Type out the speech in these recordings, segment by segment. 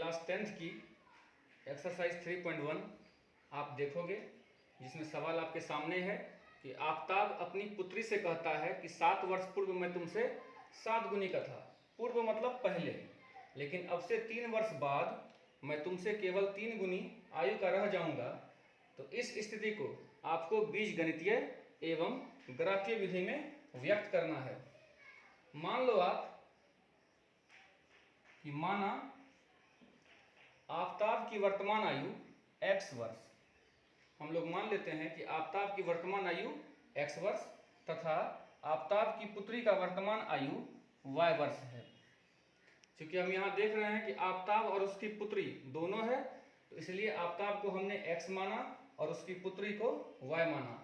Class 10th की exercise 3.1 आप देखोगे, जिसमें सवाल आपके सामने है कि आफताब अपनी पुत्री से कहता है कि 7 वर्ष पूर्व मैं तुमसे 7 गुनी का था। पूर्व मतलब पहले, लेकिन अब से 3 वर्ष बाद मैं तुमसे केवल 3 गुनी आयु का रह जाऊंगा। तो इस स्थिति को आपको बीजगणितीय एवं ग्राफीय विधि में व्यक्त करना है। मान लो आप कि माना आफताब की वर्तमान आयु x वर्ष, हम लोग मान लेते हैं कि आफताब की वर्तमान आयु x वर्ष तथा आफताब की पुत्री का वर्तमान आयु y वर्ष है। क्योंकि हम यहाँ देख रहे हैं कि आफताब और उसकी पुत्री दोनों है, तो इसलिए आफताब को हमने x माना और उसकी पुत्री को y माना।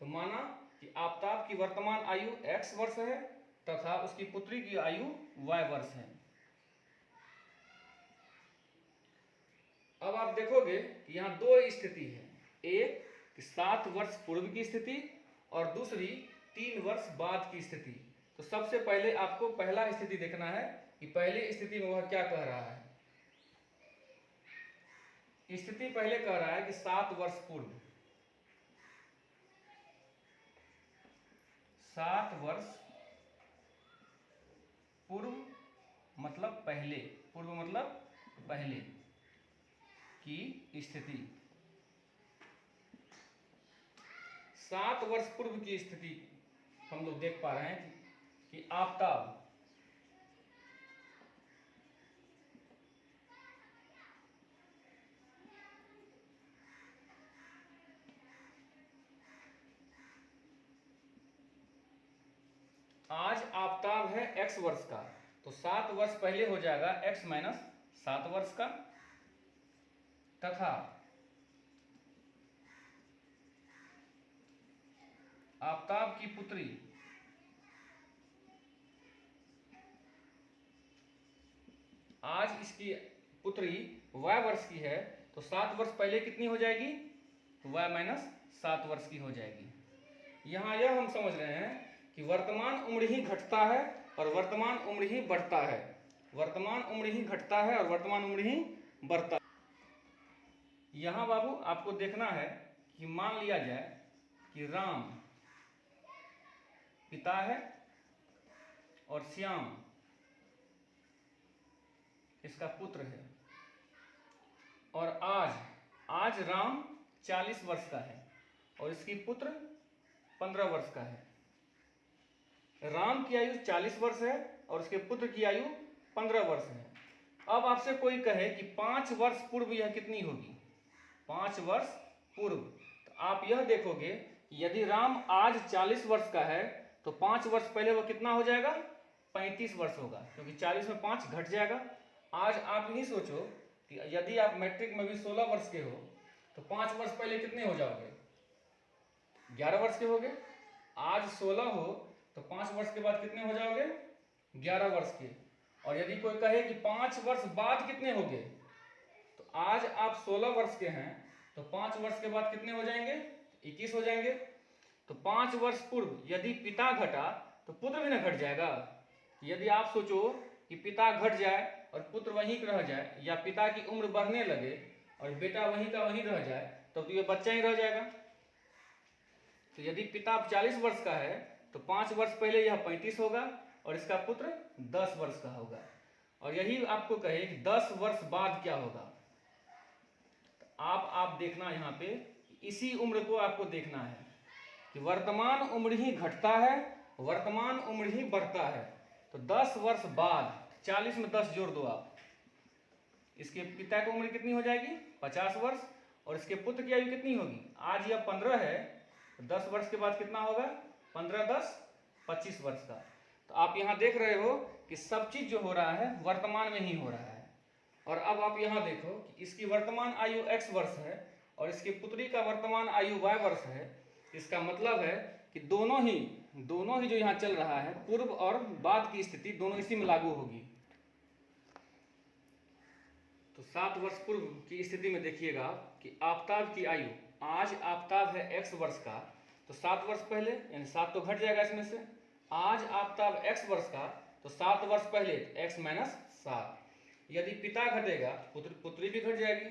तो माना कि आफताब की वर्तमान आयु x वर्ष है तथा उसकी पुत्री की आयु y वर्ष है। अब आप देखोगे कि यहाँ दो स्थिति है, एक 7 वर्ष पूर्व की स्थिति और दूसरी 3 वर्ष बाद की स्थिति। तो सबसे पहले आपको पहला स्थिति देखना है कि पहली स्थिति में वह क्या कह रहा है। स्थिति पहले कह रहा है कि 7 वर्ष पूर्व, 7 वर्ष पूर्व मतलब पहले, पूर्व मतलब पहले की स्थिति। 7 वर्ष पूर्व की स्थिति हम लोग देख पा रहे हैं कि आफताब आज आफताब है x वर्ष का, तो 7 वर्ष पहले हो जाएगा x माइनस 7 वर्ष का, तथा आफताब की पुत्री आज इसकी पुत्री y वर्ष की है, तो 7 वर्ष पहले कितनी हो जाएगी, y माइनस 7 वर्ष की हो जाएगी। यहाँ यह हम समझ रहे हैं कि वर्तमान उम्र ही घटता है और वर्तमान उम्र ही बढ़ता है, वर्तमान उम्र ही घटता है और वर्तमान उम्र ही बढ़ता है। यहाँ बाबू आपको देखना है कि मान लिया जाए कि राम पिता है और श्याम इसका पुत्र है, और आज राम 40 वर्ष का है और इसकी पुत्र 15 वर्ष का है। राम की आयु 40 वर्ष है और उसके पुत्र की आयु 15 वर्ष है। अब आपसे कोई कहे कि 5 वर्ष पूर्व यह कितनी होगी, 5 वर्ष पूर्व, तो आप यह देखोगे कि यदि राम आज 40 वर्ष का है तो 5 वर्ष पहले वह कितना हो जाएगा, 35 वर्ष होगा, क्योंकि 40 में 5 घट जाएगा। आज आप ही सोचो कि यदि आप मैट्रिक में भी 16 वर्ष के हो तो 5 वर्ष पहले कितने हो जाओगे, 11 वर्ष के होगे। आज 16 हो तो 5 वर्ष के बाद कितने हो जाओगे, 11 वर्ष के। और यदि कोई कहे कि 5 वर्ष बाद कितने होंगे, तो आज आप 16 वर्ष के हैं तो 5 वर्ष के बाद कितने हो जाएंगे, 21 हो जाएंगे। तो 5 वर्ष पूर्व यदि पिता घटा तो पुत्र भी ना घट जाएगा। यदि आप सोचो कि पिता घट जाए और पुत्र वहीं रह जाए, या पिता की उम्र बढ़ने लगे और बेटा वहीं का वहीं रह जाए, तो ये बच्चा ही रह जाएगा। तो यदि पिता 40 वर्ष का है तो 5 वर्ष पहले यह 35 होगा और इसका पुत्र 10 वर्ष का होगा। और यही आपको कहे कि 10 वर्ष बाद क्या होगा, तो आप देखना यहाँ पे इसी उम्र को आपको देखना है कि वर्तमान उम्र ही घटता है, वर्तमान उम्र ही बढ़ता है। तो 10 वर्ष बाद 40 में 10 जोड़ दो आप, इसके पिता की उम्र कितनी हो जाएगी, 50 वर्ष, और इसके पुत्र की आयु कितनी होगी, आज यह 15 है, तो 10 वर्ष के बाद कितना होगा, 15 10 25 वर्ष का। तो आप यहाँ देख रहे हो कि सब चीज जो हो रहा है वर्तमान में ही हो रहा है। और अब आप यहाँ देखो कि इसकी वर्तमान आयु x वर्ष है और इसकी पुत्री का वर्तमान आयु y वर्ष है। इसका मतलब है कि दोनों ही जो यहाँ चल रहा है, पूर्व और बाद की स्थिति दोनों इसी में लागू होगी। तो 7 वर्ष पूर्व की स्थिति में देखिएगा कि आफताब की आयु, आज आफताब है x वर्ष का, तो 7 वर्ष पहले यानी 7 तो घट जाएगा इसमें से, आज आफताब x वर्ष का तो 7 वर्ष पहले x माइनस 7। यदि पिता घटेगा पुत्री भी घट जाएगी।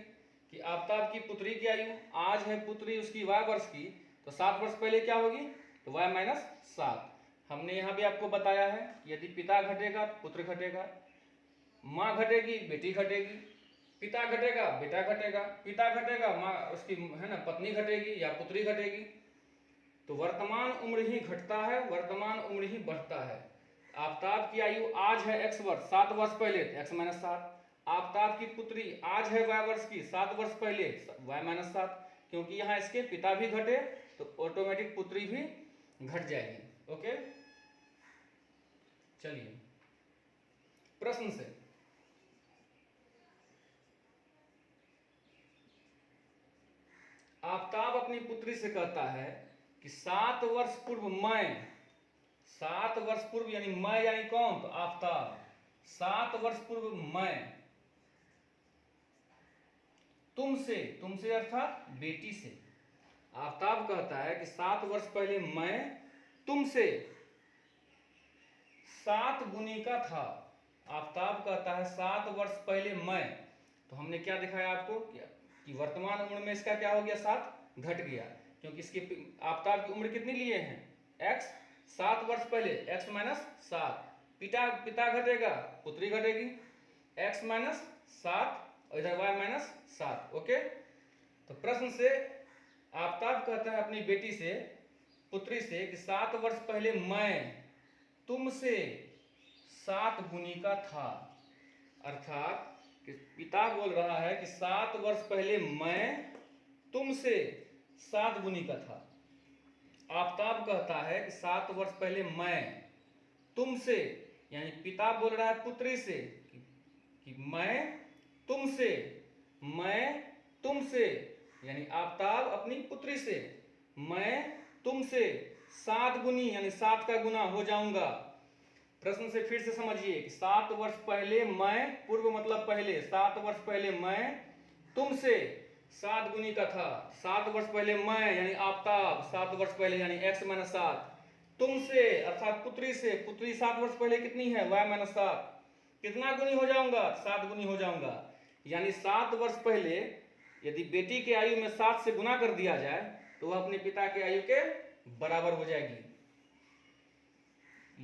कि आफताब की पुत्री की आयु, आज है पुत्री उसकी y वर्ष की, तो 7 वर्ष पहले क्या होगी, तो y माइनस 7। हमने यहाँ भी आपको बताया है यदि पिता घटेगा पुत्र घटेगा, माँ घटेगी बेटी घटेगी, पिता घटेगा बेटा घटेगा, पिता घटेगा माँ उसकी है ना पत्नी घटेगी या पुत्री घटेगी। तो वर्तमान उम्र ही घटता है, वर्तमान उम्र ही बढ़ता है। आफताब की आयु आज है x वर्ष, 7 वर्ष पहले x माइनस 7। आफताब की पुत्री आज है y वर्ष की, 7 वर्ष पहले y माइनस 7। क्योंकि यहाँ इसके पिता भी घटे तो ऑटोमेटिक पुत्री भी घट जाएगी। ओके, चलिए प्रश्न से। आफताब अपनी पुत्री से कहता है कि 7 वर्ष पूर्व मैं, 7 वर्ष पूर्व यानी मैं यानी कौन, तो आफताब, 7 वर्ष पूर्व मैं तुमसे, तुमसे अर्थात बेटी से, आफताब कहता है कि 7 वर्ष पहले मैं तुमसे 7 गुनी का था। आफताब कहता है 7 वर्ष पहले मैं, तो हमने क्या दिखाया आपको कि वर्तमान उम्र में इसका क्या हो गया, 7 घट गया। क्योंकि इसके आफताब की उम्र कितनी लिए हैं, x, 7 वर्ष पहले x माइनस 7, पिता घटेगा पुत्री घटेगी, x माइनस 7 और इधर y माइनस 7। ओके, तो प्रश्न से आफताब कहता है अपनी बेटी से, पुत्री से कि 7 वर्ष पहले मैं तुमसे 7 गुनी का था। अर्थात कि पिता बोल रहा है कि 7 वर्ष पहले मैं तुमसे 7 गुनी का था। आफताब कहता है कि 7 वर्ष पहले मैं तुमसे, यानी पिता बोल रहा है पुत्री से कि मैं तुमसे, यानी आफताब अपनी पुत्री से, मैं तुमसे 7 गुनी यानी 7 का गुना हो जाऊंगा। प्रश्न से फिर से समझिए कि 7 वर्ष पहले मैं, पूर्व मतलब पहले, 7 वर्ष पहले मैं तुमसे 7 गुनी का था। 7 वर्ष पहले मैं यानी आफताब, 7 वर्ष पहले यानी x माइनस 7, तुमसे अर्थात पुत्री से, पुत्री 7 वर्ष पहले कितनी है, y माइनस 7, कितना गुनी हो जाऊंगा, 7 गुनी हो जाऊंगा। यानी 7 वर्ष पहले यदि बेटी के आयु में 7 से गुना कर दिया जाए तो वह अपने पिता के आयु के बराबर हो जाएगी।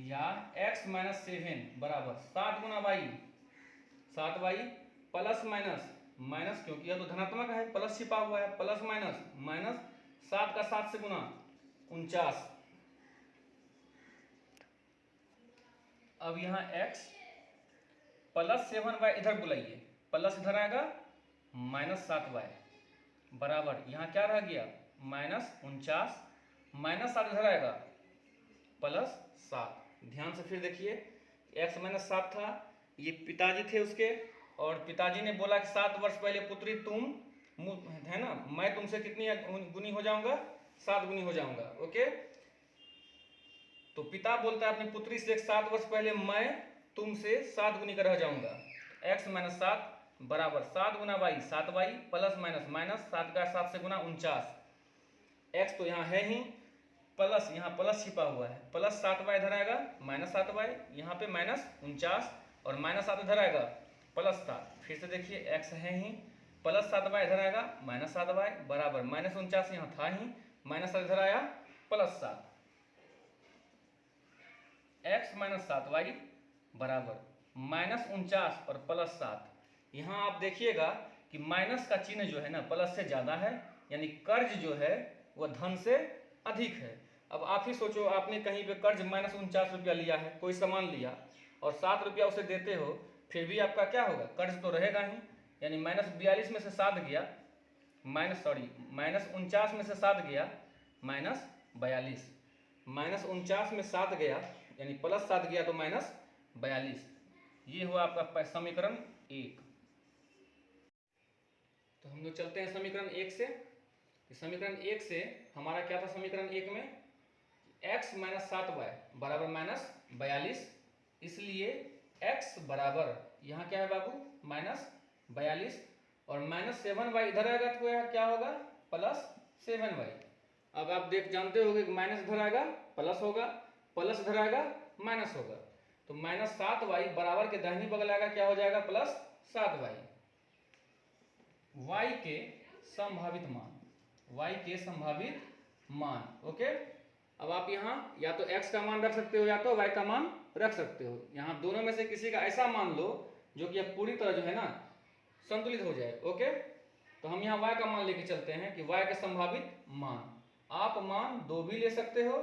या x माइनस 7 बराबर 7 गुना y, 7y प्लस माइनस, क्योंकि यह तो धनात्मक है, प्लस छिपा हुआ है, प्लस माइनस 7 का 7 से गुना 49। अब यहाँ x प्लस 7y इधर बुलाइए, प्लस इधर आएगा माइनस 7y बराबर यहाँ क्या रह गया, माइनस 49, माइनस 7 इधर आएगा प्लस 7। ध्यान से फिर देखिए, x माइनस 7 था, ये पिताजी थे उसके, और पिताजी ने बोला कि 7 वर्ष पहले पुत्री तुम है ना, मैं तुमसे कितनी गुनी हो जाऊंगा, 7 गुनी हो जाऊंगा। ओके, तो पिता बोलता है अपनी पुत्री से 7 वर्ष पहले मैं तुमसे 7 गुनी का रह जाऊंगा। x माइनस 7 बराबर 7 गुना y, 7y प्लस माइनस 7 का 7 से गुना 49। x तो यहाँ है ही, प्लस यहाँ प्लस छिपा हुआ है, प्लस 7y इधर आएगा माइनस 7y, यहाँ पे माइनस 49 और माइनस 7 इधर आएगा प्लस 7। फिर से देखिए x है ही, प्लस 7y इधर आएगा माइनस 7y बराबर माइनस 49 यहाँ था ही, माइनस 7 इधर आया प्लस 7। x माइनस 7y बराबर माइनस 49 और प्लस 7। यहाँ आप देखिएगा कि माइनस का चिन्ह जो है ना प्लस से ज्यादा है, यानी कर्ज जो है वह धन से अधिक है। अब आप ही सोचो, आपने कहीं पे कर्ज माइनस 49 रुपया लिया है, कोई सामान लिया और 7 रुपया उसे देते हो, फिर भी आपका क्या होगा, कर्ज तो रहेगा ही। यानी माइनस 42 में से 7 गया, माइनस 49 में से 7 गया माइनस 42, माइनस 49 में 7 गया यानी प्लस 7 गया तो माइनस 42। ये हुआ आपका समीकरण 1। तो हम लोग चलते हैं समीकरण 1 से। समीकरण 1 से हमारा क्या था, समीकरण 1 में x माइनस 7y बराबर माइनस 42, इसलिए x बराबर यहाँ क्या है बाबू, माइनस 42 और माइनस 7y इधर आएगा तो क्या होगा, प्लस 7y। अब आप जानते होंगे कि माइनस इधर आएगा प्लस होगा, प्लस इधर आएगा माइनस होगा, तो माइनस 7y बराबर के दाहिनी बगल आएगा क्या हो जाएगा, प्लस 7y, y के संभावित मान, y के संभावित मान। ओके, अब आप यहाँ या तो x का मान रख सकते हो या तो y का मान रख सकते हो। यहाँ दोनों में से किसी का ऐसा मान लो जो कि अब पूरी तरह जो है ना संतुलित हो जाए। ओके, तो हम यहाँ y का मान लेके चलते हैं कि y के संभावित मान। आप मान 2 भी ले सकते हो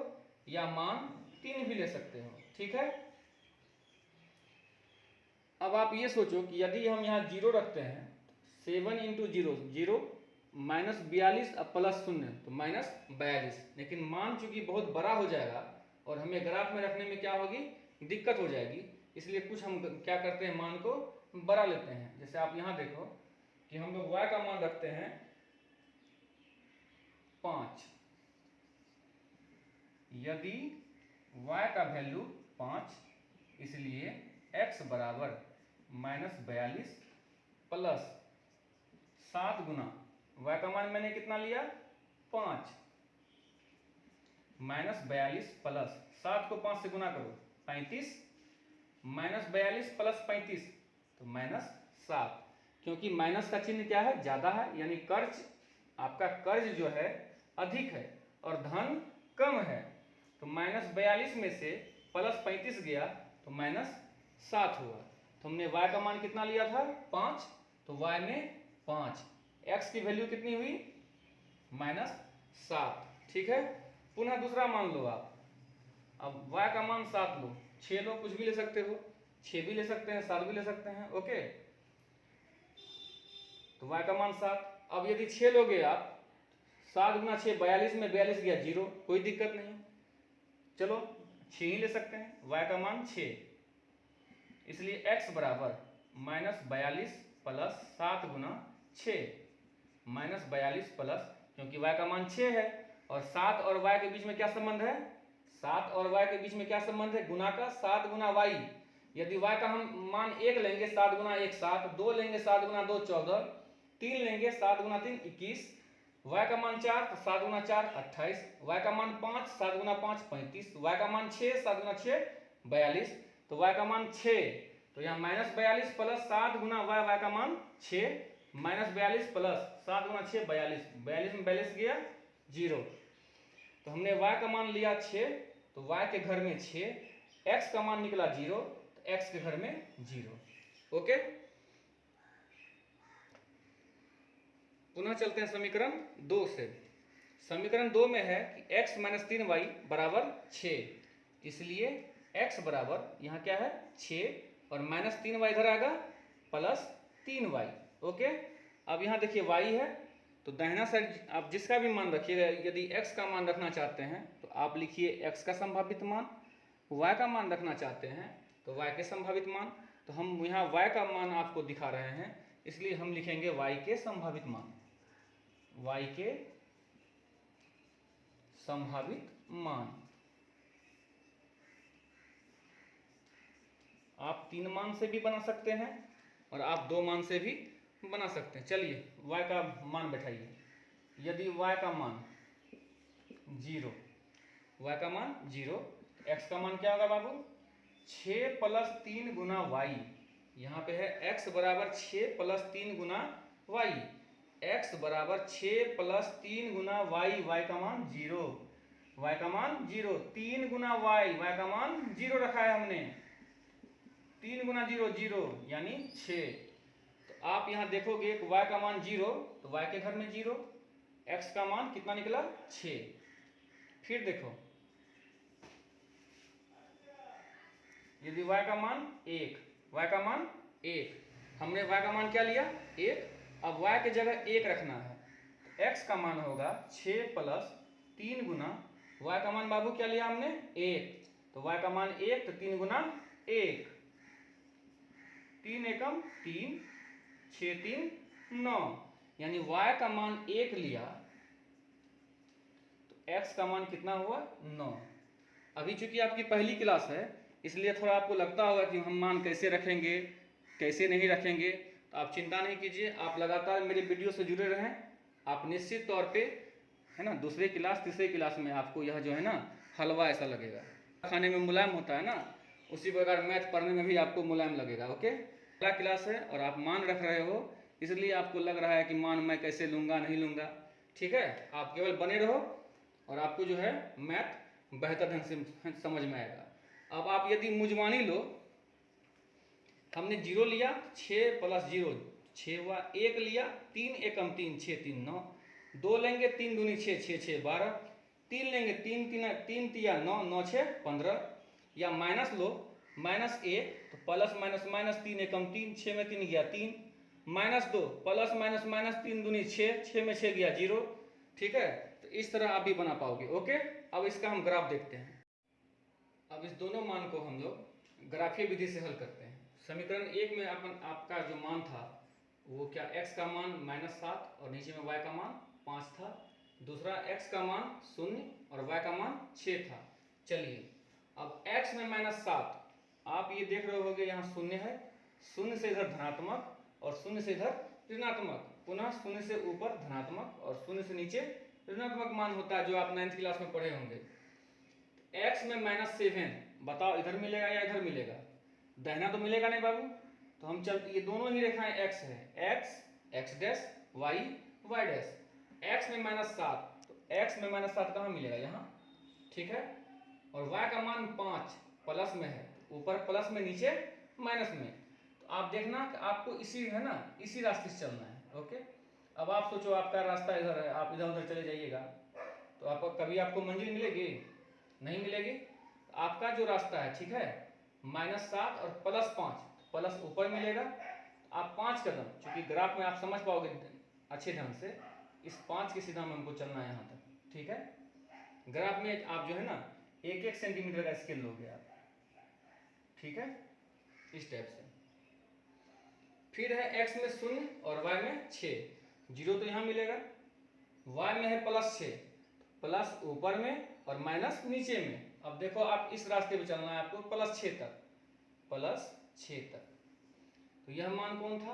या मान 3 भी ले सकते हो। ठीक है, अब आप ये सोचो कि यदि हम यहाँ 0 रखते हैं, 7 इंटू 0 0 माइनस 42 अब प्लस 0 तो माइनस 42, लेकिन मान चूंकि बहुत बड़ा हो जाएगा और हमें ग्राफ में रखने में क्या होगी, दिक्कत हो जाएगी, इसलिए कुछ हम क्या करते हैं, मान को बड़ा लेते हैं। जैसे आप यहाँ देखो कि हम लोग y का मान रखते हैं 5, यदि y का वैल्यू 5, इसलिए x बराबर माइनस 42 प्लस 7 गुना y का मान मैंने कितना लिया 5, माइनस 42 प्लस 7 को 5 से गुना करो 35, माइनस 42 प्लस 35 तो माइनस 7, क्योंकि माइनस का चिन्ह क्या है, ज्यादा है, यानी कर्ज, आपका कर्ज जो है अधिक है और धन कम है। तो माइनस 42 में से प्लस 35 गया तो माइनस 7 हुआ। तो हमने y का मान कितना लिया था 5, तो y में 5, x की वैल्यू कितनी हुई माइनस 7। ठीक है, पुनः दूसरा मान लो आप, अब y का मान 7 लो, 6 लो, कुछ भी ले सकते हो, 6 भी ले सकते हैं, 7 भी ले सकते हैं। ओके, तो y का मान 7। अब यदि 6 लोगे आप, 7 गुना 6 42 में 42 गया 0, कोई दिक्कत नहीं, चलो 6 ही ले सकते हैं, y का मान 6, इसलिए x बराबर माइनस 42 प्लस 7 गुना 6, माइनस 42 प्लस, क्योंकि y का मान 6 है और 7 और y के बीच में क्या संबंध है, 7 और y के बीच में क्या संबंध है, गुना का, 7 गुना y। यदि y का हम मान 1 लेंगे 7 गुना 1 7, 2 लेंगे 7 गुना 2 14, 3 लेंगे 7 गुना 3 21, y का मान 4 तो 7 गुना 4 28, y का मान 5 7 गुना 5 35, y का मान 6 7 गुना 6 42, तो y का मान 6, तो यहाँ माइनस 42 प्लस 7 गुना y का मान 6, माइनस 42 प्लस 7 गुना 6 42, 42 में 42 गया 0, तो हमने y का मान लिया 6, तो y के घर में 6, x का मान निकला 0, तो x के घर में 0। ओके, पुनः चलते हैं समीकरण 2 से। समीकरण 2 में है कि x माइनस 3y बराबर 6, इसलिए x बराबर यहाँ क्या है 6 और माइनस 3y इधर आएगा प्लस 3y। ओके, अब यहाँ देखिए y है तो दाहिना साइड आप जिसका भी मान रखिएगा, यदि x का मान रखना चाहते हैं तो आप लिखिए x का संभावित मान, y का मान रखना चाहते हैं तो y के संभावित मान। तो हम यहाँ y का मान आपको दिखा रहे हैं, इसलिए हम लिखेंगे y के संभावित मान, y के संभावित मान। आप 3 मान से भी बना सकते हैं और आप 2 मान से भी बना सकते हैं। चलिए y का मान बैठाइए, यदि y का मान 0, y का मान 0, x का मान क्या होगा बाबू 6 प्लस 3 गुना y, यहाँ पे है x बराबर 6 प्लस 3 गुना y, x बराबर 6 प्लस 3 गुना y, y का मान 0, y का मान 0, 3 गुना y, y का मान 0 रखा है हमने, 3 गुना 0 0 यानी 6। तो आप यहाँ देखोगे कि y का मान 0 तो y के घर में 0, x का मान कितना निकला 6। फिर देखो यदि y का मान 1, y का मान 1, हमने y का मान क्या लिया 1, अब y के जगह 1 रखना है, तो x का मान होगा 6 प्लस 3 गुना y का मान बाबू क्या लिया हमने 1, तो y का मान 1 तो 3 गुना 1, 3 एकम 3, 6 3 9, यानी y का मान 1 लिया तो x का मान कितना हुआ 9। अभी चूंकि आपकी पहली क्लास है इसलिए थोड़ा आपको लगता होगा कि हम मान कैसे रखेंगे कैसे नहीं रखेंगे, तो आप चिंता नहीं कीजिए, आप लगातार मेरे वीडियो से जुड़े रहें, आप निश्चित तौर पे है ना दूसरे क्लास तीसरे क्लास में आपको यह जो है ना हलवा ऐसा लगेगा, खाने में मुलायम होता है ना, उसी प्रकार मैथ पढ़ने में भी आपको मुलायम लगेगा। ओके, पहला क्लास है और आप मान रख रहे हो, इसलिए आपको लग रहा है कि मान मैं कैसे लूँगा नहीं लूँगा। ठीक है, आप केवल बने रहो और आपको जो है मैथ बेहतर ढंग से समझ में आएगा। अब आप यदि मुजमानी लो, हमने जीरो लिया, 6 + 0 6 हुआ, 1 लिया, 3 एकम 3 6 3 9, 2 लेंगे 3 दूनी 6 6 6 12, 3 लेंगे 3 तिया 9 9 6 15, या माइनस लो, -1 तो प्लस माइनस माइनस 3 एकम 3 6 में 3 गया 3, -2 प्लस माइनस माइनस 3 दूनी 6 6 में 6 गया 0। ठीक है, तो इस तरह आप भी बना पाओगे। ओके, अब इसका हम ग्राफ देखते हैं। अब इस दोनों मान को हम लोग ग्राफीय विधि से हल करते हैं। समीकरण 1 में आपका जो मान था वो क्या, x का मान -7 और नीचे में y का मान 5 था। दूसरा x का मान 0 और y का मान 6 था। चलिए, अब x में -7, आप ये देख रहे होगे यहाँ 0 है, 0 से इधर धनात्मक और 0 से इधर ऋणात्मक, पुनः 0 से ऊपर धनात्मक और 0 से नीचे ऋणात्मक मान होता है, जो आप 9th क्लास में पढ़े होंगे। x में -7, बताओ इधर मिलेगा या इधर मिलेगा? दाहिना तो मिलेगा नहीं बाबू, तो हम चलते, ये दोनों ही रेखाएं x है, x x dash y y dash. x में -7, तो x में -7 कहाँ मिलेगा? यहाँ। ठीक है, और y का मान 5 प्लस में है, ऊपर प्लस में नीचे माइनस में, तो आप देखना कि आपको इसी है ना, इसी रास्ते से चलना है। ओके, अब आप सोचो आपका रास्ता इधर है, आप इधर उधर चले जाइएगा तो आपको कभी आपको मंजिल मिलेगी? नहीं मिलेगी। आपका जो रास्ता है, ठीक है, -7 और +5, प्लस ऊपर मिलेगा, आप 5 कदम, चूंकि ग्राफ में आप समझ पाओगे अच्छे ढंग से, इस 5 की सीधा में हमको चलना है यहाँ तक। ठीक है, ग्राफ में आप जो है ना 1-1 सेंटीमीटर का स्केल लोगे आप। ठीक है, इस टाइप से। फिर है x में 0 और y में 6, 0 तो यहाँ मिलेगा, y में है +6, प्लस ऊपर में और माइनस नीचे में। अब देखो आप इस रास्ते पे चलना है आपको +6 तक, +6 तक। तो यह मान कौन था?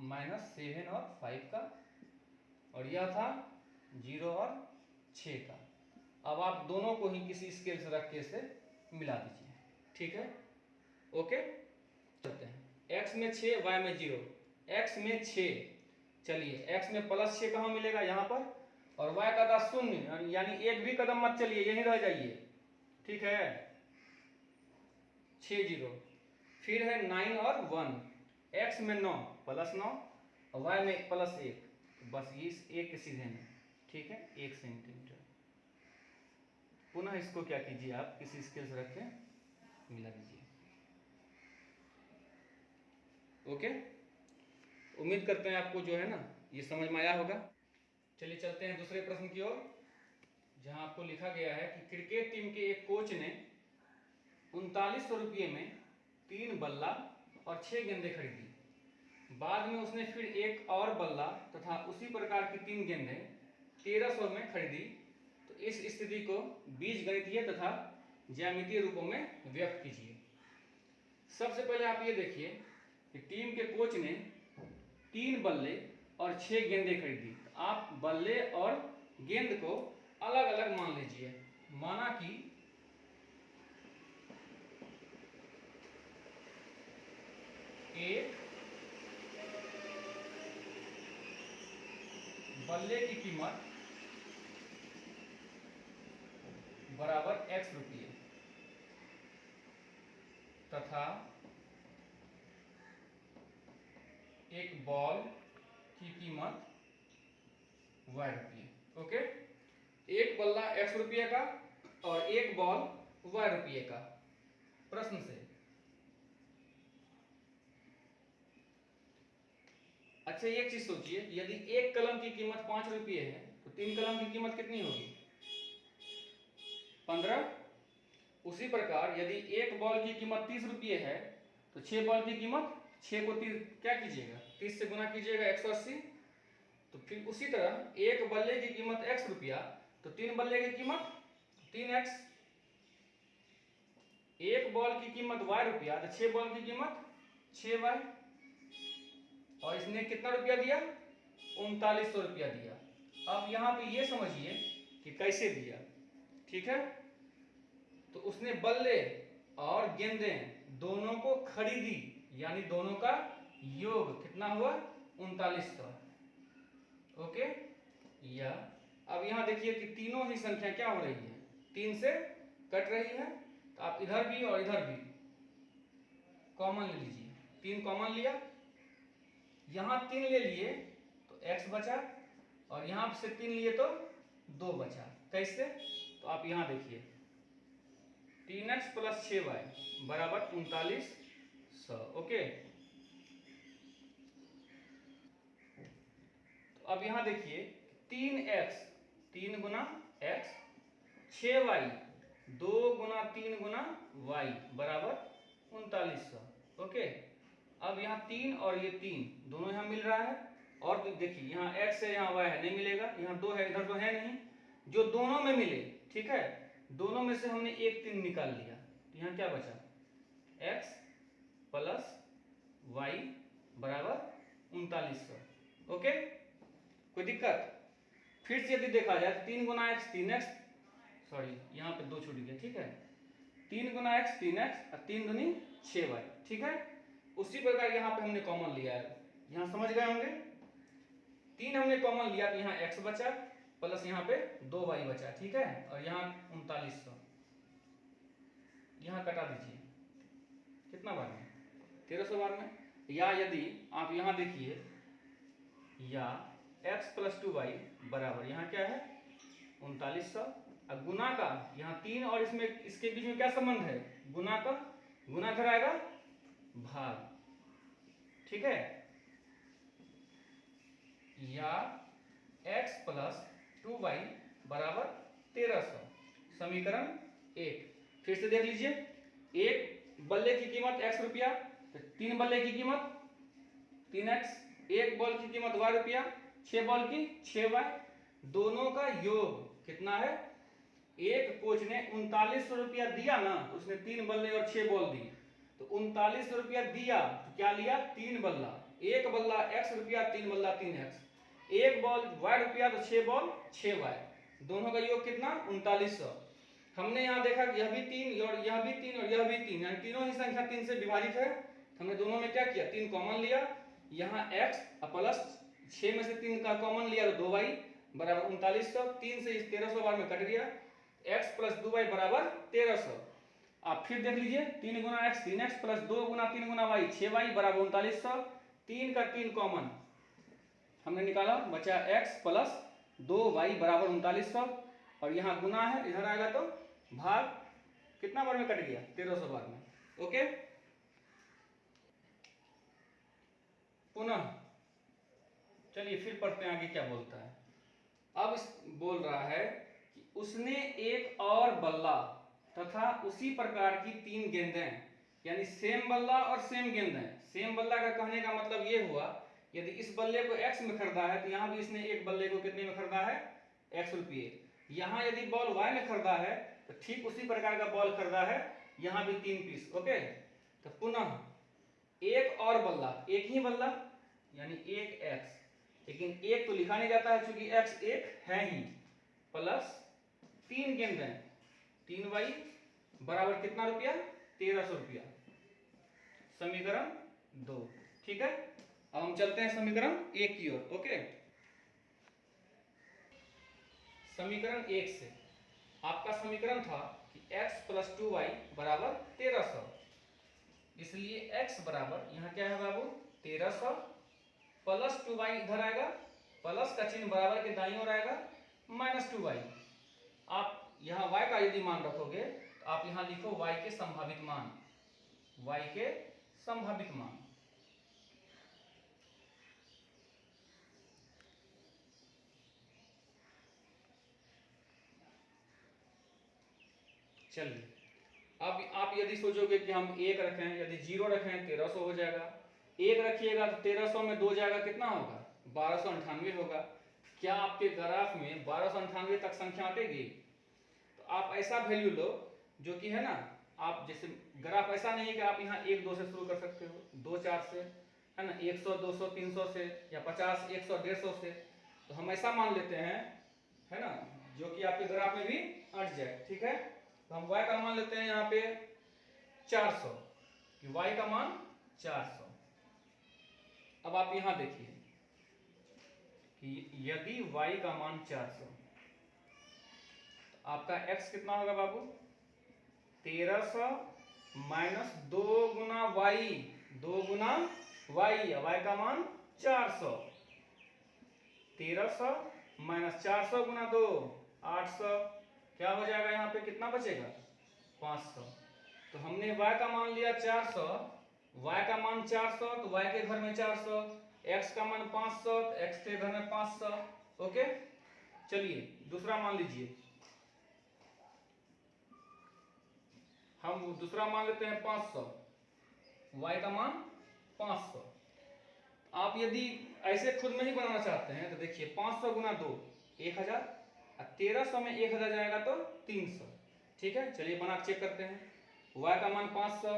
-7 और 5 का, और यह था 0 और 6 का। अब आप दोनों को ही किसी स्केल से रख के इसे मिला दीजिए। ठीक है, ओके, चलते हैं। x में 6, y में 0, x में 6, चलिए x में +6 कहाँ मिलेगा? यहाँ पर, और y का था 0, यानी एक भी कदम मत चलिए, यहीं रह जाइए। ठीक है, 6 0। फिर है 9 और 1, x में 9 +9 और y में +1, बस इस एक के सीधे में। ठीक है, 1 सेंटीमीटर। पुनः इसको क्या कीजिए, आप किसी स्केल से रख के मिला दीजिए। ओके, उम्मीद करते हैं आपको जो है ना ये समझ में आया होगा। चलिए चलते हैं दूसरे प्रश्न की ओर, जहां आपको लिखा गया है कि क्रिकेट टीम के एक कोच ने 3900 रुपये में 3 बल्ला और 6 गेंदें खरीदी। बाद में उसने फिर एक और बल्ला तथा उसी प्रकार की 3 गेंदें 1300 में खरीदी। तो इस स्थिति को बीजगणितीय तथा ज्यामितीय रूपों में व्यक्त कीजिए। सबसे पहले आप ये देखिए कि टीम के कोच ने 3 बल्ले और 6 गेंदें खरीदी। आप बल्ले और गेंद को अलग अलग मान लीजिए। माना कि एक बल्ले की कीमत बराबर x रुपये तथा एक बॉल की कीमत y रुपये। ओके, एक बल्ला x रुपये का और एक बॉल y रुपये का। प्रश्न से अच्छा एक चीज सोचिए, यदि एक कलम की कीमत 5 रुपये है तो 3 कलम की कीमत कितनी होगी? 15। उसी प्रकार यदि एक बॉल की कीमत 30 रुपये है तो 6 बॉल की कीमत, 6 को 30 क्या कीजिएगा, 30 से गुना कीजिएगा, 180। तो फिर उसी तरह एक बल्ले की कीमत x रुपया तो 3 बल्ले की कीमत 3x। एक बॉल की कीमत y रुपया तो 6 बॉल की कीमत 6y। और इसने कितना रुपया दिया? 3900 रुपया दिया। अब यहाँ पे ये समझिए कि कैसे दिया। ठीक है, तो उसने बल्ले और गेंदें दोनों को खरीदी, यानी दोनों का योग कितना हुआ 3900। ओके, या अब यहाँ देखिए कि तीनों ही संख्या क्या हो रही है, 3 से कट रही है, तो आप इधर भी और इधर भी कॉमन ले लीजिए। 3 कॉमन लिया, यहाँ 3 ले लिए तो x बचा, और यहाँ से 3 लिए तो 2 बचा। कैसे? तो आप यहाँ देखिए 3x + 6y बराबर 3900। ओके, तो अब यहाँ देखिए 3x 3 गुना x, 6y 2 गुना 3 गुना y बराबर 3900। ओके, अब यहाँ 3 और ये 3 दोनों यहाँ मिल रहा है, और तो देखिए यहाँ x है यहाँ y है, नहीं मिलेगा, यहाँ 2 है इधर तो है नहीं, जो दोनों में मिले, ठीक है, दोनों में से हमने एक 3 निकाल लिया, तो यहाँ क्या बचा x + y बराबर 3900। ओके, कोई दिक्कत? फिर से यदि देखा जाए तो 3 गुना x 3x, सॉरी यहाँ पे 2 छूट गया, ठीक है, 3 गुना x 3x और 3 दूनी 6y, ठीक है। उसी प्रकार यहाँ पे हमने कॉमन लिया है, यहाँ समझ गए होंगे, 3 हमने कॉमन लिया तो यहाँ x बचा प्लस यहाँ पे 2y बचा, ठीक है, और यहाँ 3900, यहाँ कटा दीजिए, कितना बार में 1300 बार में। या यदि आप यहाँ देखिए, या x + 2y बराबर यहाँ क्या है 3900, अब गुना का यहाँ 3 और इसमें इसके बीच में क्या संबंध है, गुना का, गुना घर आएगा भाग, ठीक है, या x + 2y बराबर 1300, समीकरण 1। फिर से देख लीजिए, एक बल्ले की कीमत x रुपया, तो 3 बल्ले की कीमत 3x, एक बॉल की कीमत y रुपया, 6 बॉल की 6y, दोनों का योग कितना है, एक कोच ने 3900 रुपया दिया ना, तो उसने 3 बल्ले और 6 बॉल दी, तो 3900 रुपया दिया तो क्या लिया 3 बल्ला, एक बल्ला x रुपया, 3 बल्ला 3x, एक बॉल y रुपया तो 6 बॉल 6y, दोनों का योग कितना 3900। हमने यहाँ देखा कि यह भी 3 और यह भी 3 और यह भी 3, यानी तीनों ही संख्या 3 से विभाजित है, हमने दोनों में क्या किया 3 कॉमन लिया, यहाँ x प्लस 6 में से 3 का कॉमन लिया तो 2y बराबर 3900, 3 से इस 1300 बार में कट गया, x + 2y बराबर 1300। आप फिर देख लीजिए 3 गुना x 3x + 2 गुना 3 गुना y 6y बराबर 3900, 3 का 3 कॉमन हमने निकाला, बचा x + 2y बराबर 3900, और यहाँ गुना है, इधर आएगा तो भाग, कितना बार में कट गया 1300 बार में। ओके, पुनः चलिए फिर पढ़ते हैं आगे क्या बोलता है। अब इस बोल रहा है कि उसने एक और बल्ला तथा उसी प्रकार की 3 गेंदें, यानी सेम बल्ला और सेम गेंदें। सेम बल्ला का कहने का मतलब ये हुआ, यदि इस बल्ले को x में खरीदा है तो यहाँ भी इसने एक बल्ले को कितने में खरीदा है x रुपये, यहाँ यदि बॉल y में खरीदा है तो ठीक उसी प्रकार का बॉल खरीदा है, यहाँ भी 3 पीस। ओके, तो पुनः एक और बल्ला, एक ही बल्ला यानी एक x, लेकिन एक तो लिखा नहीं जाता है क्योंकि x एक है ही, प्लस 3 गेंदें 3y बराबर कितना रुपया 1300 रुपया, समीकरण 2, ठीक है। अब हम चलते हैं समीकरण 1 की ओर। ओके, समीकरण 1 से आपका समीकरण था कि x + 2y बराबर 1300, इसलिए x बराबर यहाँ क्या है बाबू 1300 प्लस 2y इधर आएगा, प्लस का चिन्ह बराबर के दाईं ओर आएगा, माइनस 2y। आप यहाँ y का यदि मान रखोगे तो आप यहाँ लिखो y के संभावित मान, y के संभावित मान। चलिए, अब आप यदि सोचोगे कि हम 1 रखें, यदि 0 रखें 1300 हो जाएगा, 1 रखिएगा तो 1300 में 2 जाएगा, कितना होगा 1298 होगा। क्या आपके ग्राफ में 1298 तक संख्या आटेगी? तो आप ऐसा वैल्यू लो जो कि है ना, आप जैसे ग्राफ ऐसा नहीं है कि आप यहाँ 1 2 से शुरू कर सकते हो, 2 4 से, है ना, 100 200 300 से, या 50 100 150 से, तो हम ऐसा मान लेते हैं, है ना, जो कि आपके ग्राफ में भी अट जाए, ठीक है। तो हम y का मान लेते हैं यहाँ पे 400, कि y का मान 400, अब आप यहाँ देखिए कि यदि y का मान 400, तो आपका x कितना होगा बाबू? 1300 माइनस 2 गुना y, 2 गुना y का मान 400। 1300 माइनस 400 गुना 2 800, क्या हो जाएगा? यहाँ पे कितना बचेगा? 500। तो हमने y का मान लिया 400, y का मान 400 तो y के घर में 400, x का मान 500 तो x के घर में 500। ओके, चलिए दूसरा मान लीजिए, हम दूसरा मान लेते हैं 500, y का मान 500। आप यदि ऐसे खुद में ही बनाना चाहते हैं तो देखिए 500 गुना 2 1000, 1300 में 1000 जाएगा तो 300। ठीक है, चलिए बना चेक करते हैं। y का मान 500,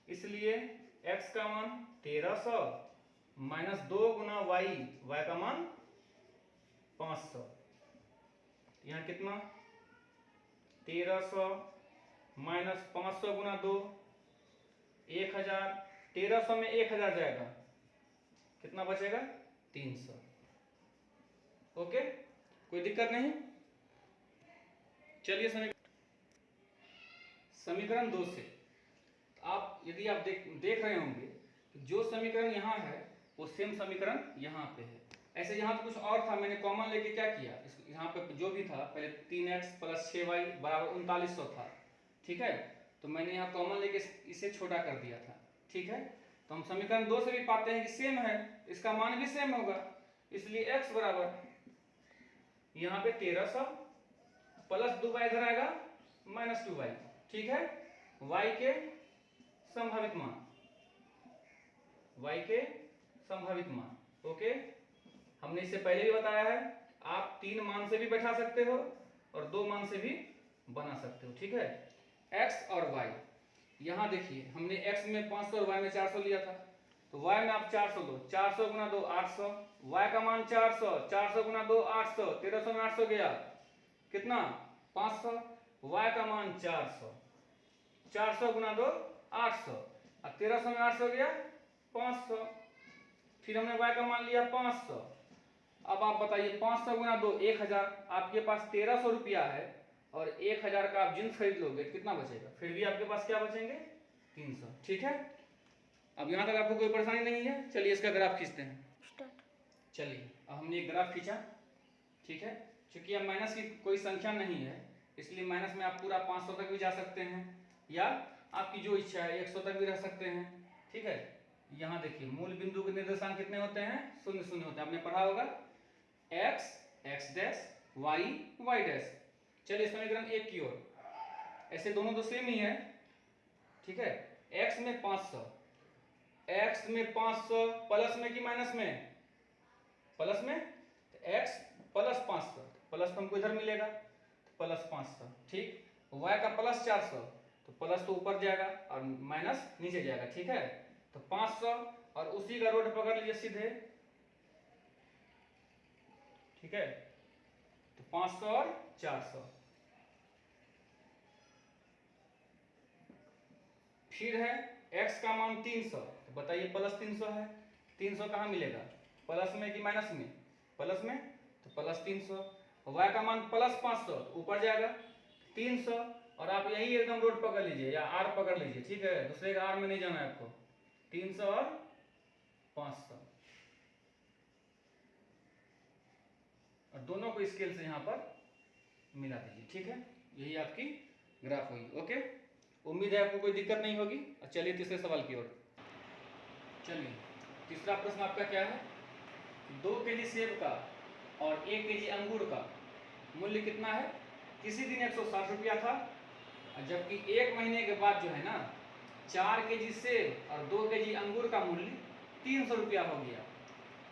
इसलिए x का मान 1300 माइनस 2 गुना y का मान 500। यहाँ कितना? 1300 माइनस 500 गुना 2 1000, 1300 में 1000 जाएगा, कितना बचेगा? 300। ओके, कोई दिक्कत नहीं। चलिए समीकरण 2 से आप यदि आप देख रहे होंगे जो समीकरण यहाँ है वो सेम समीकरण यहाँ पे है। ऐसे यहाँ पे कुछ और था, मैंने कॉमन लेके क्या किया, यहाँ पे जो भी था पहले 3x प्लस 6y बराबर 3900 था। ठीक है, तो मैंने यहाँ कॉमन लेके इसे छोटा कर दिया था। ठीक है, तो हम समीकरण 2 से भी पाते हैं कि सेम है, इसका मान भी सेम होगा, इसलिए x बराबर यहाँ पे 1300 प्लस 2y इधर आएगा माइनस 2y। ठीक है, y के संभावित मान, y के संभावित मान। ओके, हमने इससे पहले भी बताया है, आप 3 मान से भी बैठा सकते हो और 2 मान से भी बना सकते हो। ठीक है, x और y, यहाँ देखिए हमने x में 500 और y में 400 लिया था, तो y में आप 400 लो, 400 गुना 2 800, y का मान 400, 400 गुना 2 800, 1300 में 800 गया, कितना? 500। y का मान 400, 400 गुना 2 800, और 1300 में 800 गया 500। फिर हमने y का मान लिया 500। अब आप बताइए 500 गुना 2 1000, आपके पास 1300 रुपया है और 1000 का आप जींस खरीद लोगे, कितना बचेगा? फिर भी आपके पास क्या बचेंगे? 300। ठीक है, अब यहाँ तक आपको कोई परेशानी नहीं है। चलिए इसका ग्राफ खींचते हैं। चलिए अब हमने एक ग्राफ खींचा। ठीक है, क्योंकि अब माइनस की कोई संख्या नहीं है, इसलिए माइनस में आप पूरा 500 तक भी जा सकते हैं, या आपकी जो इच्छा है 100 तक भी रह सकते हैं। ठीक है, यहाँ देखिए मूल बिंदु के निर्देशांक कितने होते हैं? 0 0 होते हैं, आपने पढ़ा होगा, x x dash y y dash. चलिए समीकरण 1 की ओर, ऐसे दोनों तो सेम ही है। ठीक है, x में 500, x में 500 प्लस में कि माइनस में? प्लस में, तो x प्लस 500, प्लस तो हमको इधर मिलेगा, तो प्लस 500। ठीक, y का प्लस 400, तो प्लस तो ऊपर जाएगा और माइनस नीचे जाएगा। ठीक है, तो 500 और उसी का रोड पकड़ लीजिए सीधे। ठीक है, तो 500 और 400, फिर है x का मान 300, तो बताइए प्लस 300 है, 300 कहाँ मिलेगा? प्लस में कि माइनस में? प्लस में, तो प्लस 300। y का मान प्लस 500, ऊपर जाएगा 300, और आप यही एकदम रोड पकड़ लीजिए या r पकड़ लीजिए। ठीक है, दूसरे का r में नहीं जाना है आपको। 300 और 500, और दोनों को स्केल से यहाँ पर मिला दीजिए। ठीक है, यही आपकी ग्राफ होगी। ओके, उम्मीद है आपको कोई दिक्कत नहीं होगी। चलिए तीसरे सवाल की ओर। चलिए तीसरा प्रश्न आपका क्या है? 2 केजी सेब का और 1 केजी अंगूर का मूल्य कितना है? किसी दिन 160 रुपया था, जबकि 1 महीने के बाद जो है ना 4 केजी सेब और 2 केजी अंगूर का मूल्य 300 रुपया हो गया।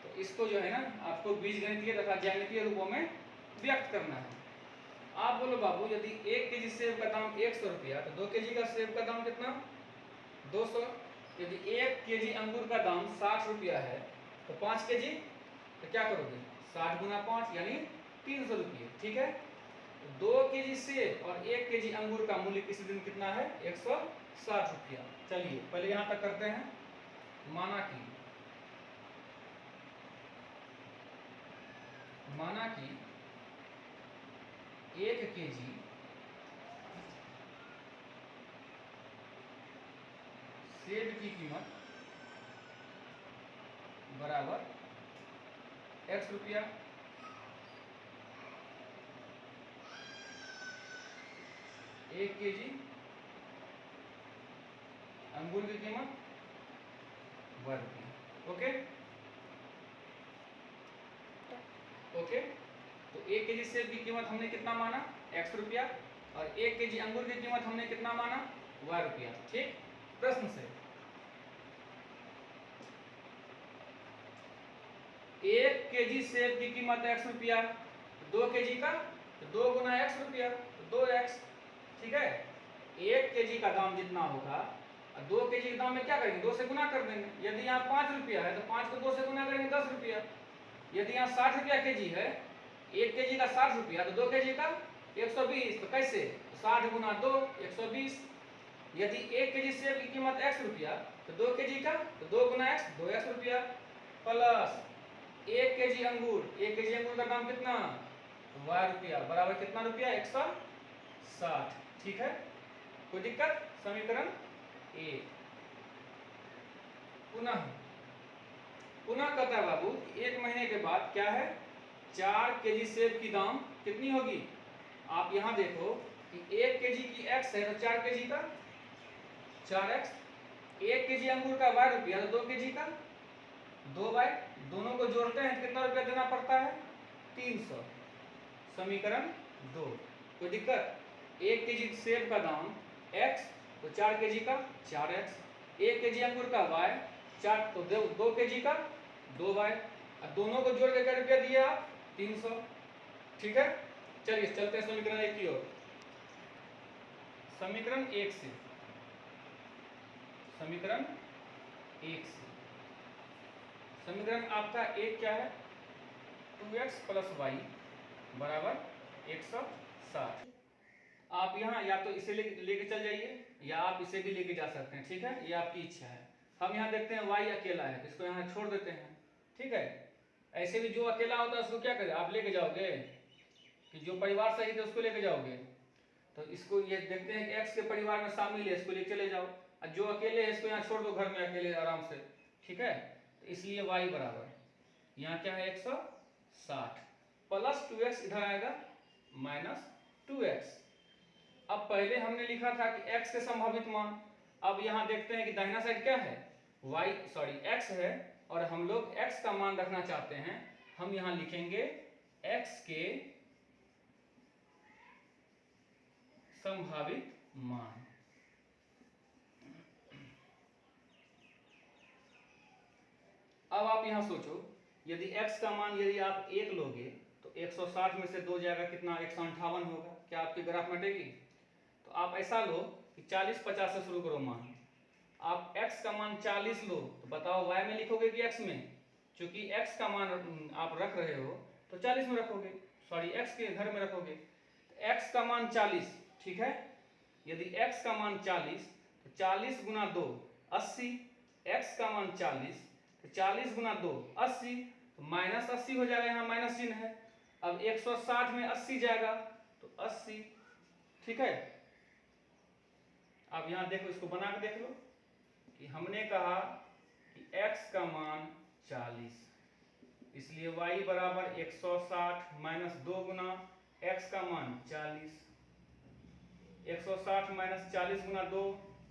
तो इसको जो है ना आपको बीजगणितीय तथा ज्यामितीय रूपों में व्यक्त करना है। आप बोलो बाबू, यदि 1 केजी सेब का दाम 100 रुपया, तो 2 केजी का सेब का दाम कितना? 200। यदि 1 केजी अंगूर का दाम 60 रुपया है, तो 5 केजी, तो क्या करोगे? 60 गुना 5 यानी 300 रुपये। ठीक है, 2 केजी सेब और 1 केजी अंगूर का मूल्य किसी दिन कितना है? 160 रुपया। चलिए पहले यहाँ तक करते हैं। माना कि माना कि 1 kg सेब की कीमत बराबर x रुपया, 1 kg अंगूर की कीमत y रुपया। ओके ओके, तो 1 kg सेब की कीमत हमने कितना माना, x रुपया, और 1 kg अंगूर की कीमत हमने कितना माना, y रुपया। ठीक, प्रश्न से 1 kg सेब की कीमत x रुपया, 2 kg का तो 2 गुना x रुपया तो 2x। ठीक है, 1 kg का दाम जितना होगा 2 kg के दाम में क्या करेंगे, 2 से गुना कर देंगे। यदि यहाँ 5 रुपया है तो 5 को 2 से गुना करेंगे 10 रुपया। यदि यहाँ 60 रुपया केजी है, 1 kg का 60 रुपया तो 2 kg का 120। तो कैसे, 60 गुना 2 120। यदि 1 kg सेब की कीमत x रुपया तो 2 kg का तो 2 गुना x 2x रुपया, प्लस 1 kg अंगूर, 1 kg अंगूर का दाम कितना y रुपया, बराबर कितना रुपया 160। ठीक है, कोई दिक्कत। समीकरण 1। पुनः कहता है बाबू 1 महीने के बाद क्या है, 4 kg सेब की दाम कितनी होगी। आप यहाँ देखो कि 1 kg की x है तो 4 kg का 4x, 1 kg अंगूर का y रुपया तो 2 kg का 2y, दोनों को जोड़ते हैं कितना रुपया देना पड़ता है 300। समीकरण 2। कोई दिक्कत। 1 kg सेब का दाम x तो 4 kg का 4x, 1 kg अंगूर का y 4 तो 2 kg का 2y, और दोनों को जोड़ के क्या रुपया दिया 300। ठीक है, चलिए चलते हैं समीकरण 1 की ओर। समीकरण 1 से, समीकरण 1 से, समीकरण आपका 1 क्या है, 2x प्लस y बराबर 160। आप यहाँ या तो इसे लेके चल जाइए या आप इसे भी लेके जा सकते हैं। ठीक है, ये आपकी इच्छा है। हम यहाँ देखते हैं y अकेला है, इसको यहाँ छोड़ देते हैं। ठीक है, ऐसे भी जो अकेला होता है उसको क्या करें, आप लेके जाओगे कि जो परिवार सहित है उसको लेके जाओगे। तो इसको ये देखते हैं कि x के परिवार में शामिल है, इसको लेके चले जाओ, और जो अकेले है इसको यहाँ छोड़ दो घर में अकेले आराम से। ठीक है, तो इसलिए y बराबर यहाँ क्या है 160 प्लस 2x इधर आएगा माइनस 2x। अब पहले हमने लिखा था कि x के संभावित मान, अब यहाँ देखते हैं कि दाहिना साइड क्या है x है, और हम लोग x का मान रखना चाहते हैं। हम यहाँ लिखेंगे x के संभावित मान। अब आप यहाँ सोचो, यदि x का मान यदि आप 1 लोगे तो 160 में से 2 जाएगा कितना 158 होगा। क्या आपकी ग्राफ मिटेगी। तो आप ऐसा लो कि 40 50 से शुरू करो मान। आप x का मान 40 लो तो बताओ y में लिखोगे कि x में, क्योंकि x का मान आप रख रहे हो तो 40 में रखोगे, सॉरी x के घर में रखोगे। तो x का मान 40, ठीक है। यदि x का मान 40 तो 40 गुना 2 80, x का मान 40 तो 40 गुना 2 80, तो माइनस 80 हो जाएगा, यहाँ माइनस चिन्ह है। अब 160 में 80 जाएगा तो 80, ठीक है। अब यहाँ देखो, इसको बना के देख लो कि हमने कहा कि x का मान 40, इसलिए y बराबर 160 माइनस 2 गुना x का मान 40, 160 माइनस 40 गुना 2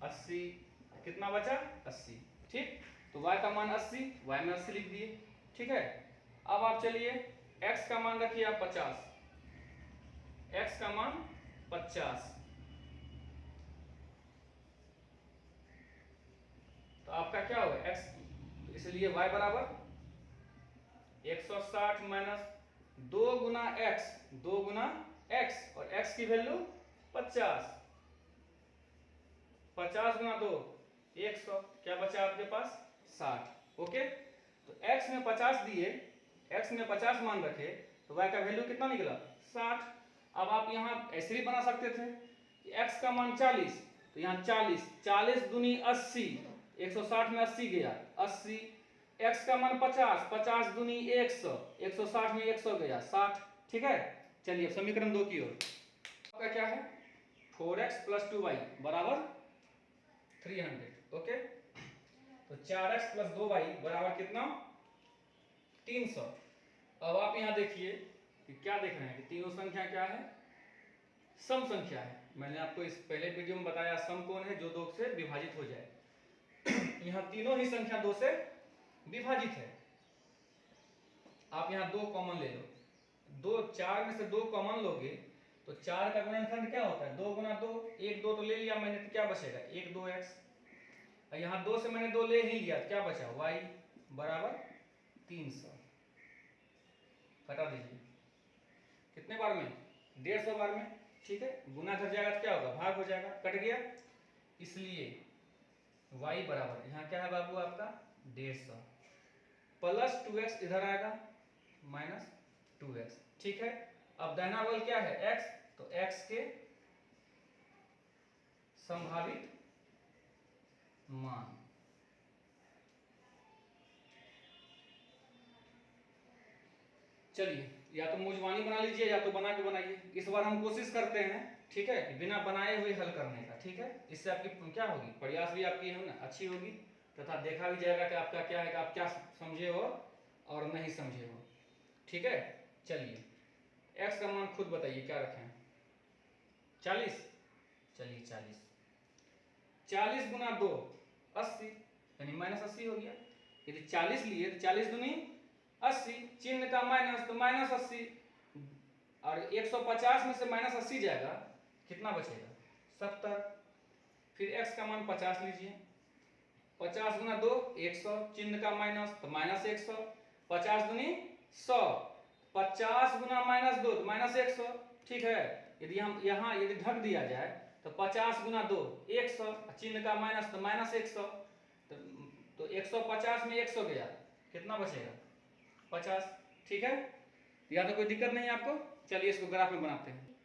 80, कितना बचा 80, ठीक। तो y का मान 80, y में 80 लिख दिए, ठीक है। अब आप चलिए x का मान रखिए आप 50, x का मान 50, तो आपका क्या होगा x, इसलिए y बराबर 160 माइनस 2 गुना x, 2 गुना x, और x की वैल्यू 50, 50 गुना 2 100, क्या बचा आपके पास 60। ओके, तो x में 50 दिए, x में 50 मान रखे तो y का वैल्यू कितना निकला 60। अब आप यहाँ ऐसे भी बना सकते थे कि x का मान 40, तो यहाँ 40 40 दूनी 80, 160 में 80 गया 80, x का मान 50, 50 दूनी 100, 160 में 100 गया 60, ठीक है। चलिए अब समीकरण 2 की ओर। आपका क्या है 4x + 2y बराबर 300, ओके। तो 4x + 2y बराबर कितना 300। अब आप यहाँ देखिए कि क्या देख रहे हैं कि तीनों संख्या क्या है सम संख्या है। मैंने आपको इस पहले वीडियो में बताया सम कौन है जो 2 से विभाजित हो जाए। यहाँ तीनों ही संख्या 2 से विभाजित है। आप यहाँ 2 कॉमन ले लो, 4 में से 2 कॉमन लोगे तो 4 का गुणनखंड क्या होता है 2 × 2, 1 2 तो ले लिया मैंने, तो क्या बचेगा 1 2x। यहाँ 2 से मैंने 2 ले ही लिया तो क्या बचा y बराबर 300। घटा दीजिए कितने बार में 150 बार में, ठीक है। गुना कर जाएगा तो क्या होगा भाग हो जाएगा, कट गया। इसलिए y बराबर यहाँ क्या है बाबू आपका 150 प्लस 2x इधर आएगा माइनस 2x, ठीक है। अब दाहिना बगल क्या है x, तो x के संभावित मान। चलिए या तो मुजवानी बना लीजिए या तो बना के बनाइए। इस बार हम कोशिश करते हैं, ठीक है, कि बिना बनाए हुए हल करने का, ठीक है। इससे आपकी क्या होगी प्रयास भी आपकी है ना अच्छी होगी, तथा देखा भी जाएगा कि आपका क्या है कि आप क्या समझे हो और नहीं समझे हो, ठीक है। चलिए x का मान खुद बताइए क्या रखें 40। चलिए 40 गुना 2 80 यानी -80 हो गया। यदि 40 लिए तो 40 दूनी 80, चिन्ह का माइनस तो -80, और 150 में से -80 जाएगा कितना बचेगा 70। फिर x का मान 50 लीजिए, 50 गुना 2 100, चिन्ह का माइनस तो -100, 50 दूनी 100, 50 गुना -2 तो -100, ठीक है। यदि हम यहाँ यदि ढक दिया जाए तो 50 गुना 2 100, चिन्ह का माइनस तो -100, तो 150 में 100 गया कितना बचेगा 50, ठीक है। या तो कोई दिक्कत नहीं है आपको। चलिए इसको ग्राफ में बनाते हैं।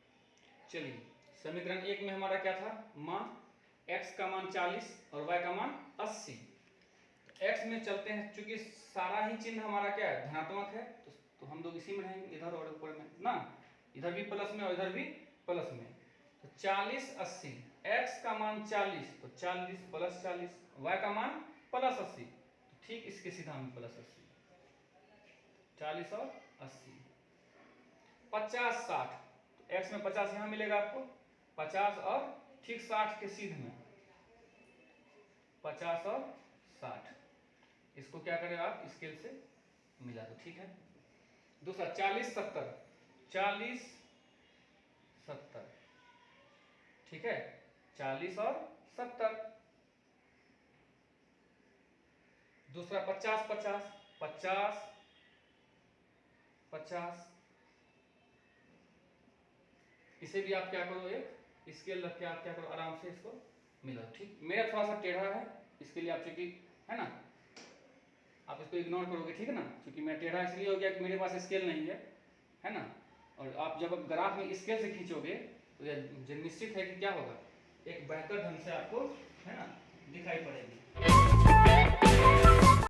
चलिए समीकरण 1 में हमारा क्या था मान x का मान 40 और y का मान 80। x में चलते हैं, चूंकि सारा ही चिन्ह हमारा क्या है धनात्मक है, तो हम लोग इसी में रहेंगे, इधर और ऊपर में ना, इधर भी प्लस में और इधर भी प्लस में। तो 40 80, x का मान 40 तो 40 + 40, y का मान +80, तो ठीक इसके सीधा हम +80, 40 और 80। 50 60, तो x में 50 यहाँ मिलेगा आपको, 50 और ठीक 60 के सीध में 50 और 60, इसको क्या करें आप स्केल से मिला दो, ठीक है। दूसरा 40 70, 40 70, ठीक है, 40 और 70। दूसरा 50 50, 50 50, इसे भी आप क्या करो एक स्केल रख के आप क्या करो आराम से इसको मिला, ठीक। मेरा थोड़ा सा टेढ़ा है, इसके लिए आप चूंकि है ना आप इसको इग्नोर करोगे, ठीक है ना, क्योंकि मैं टेढ़ा इसलिए हो गया कि मेरे पास स्केल नहीं है ना। और आप जब ग्राफ में स्केल से खींचोगे तो यह निश्चित है कि क्या होगा एक बेहतर ढंग से आपको है ना दिखाई पड़ेगी।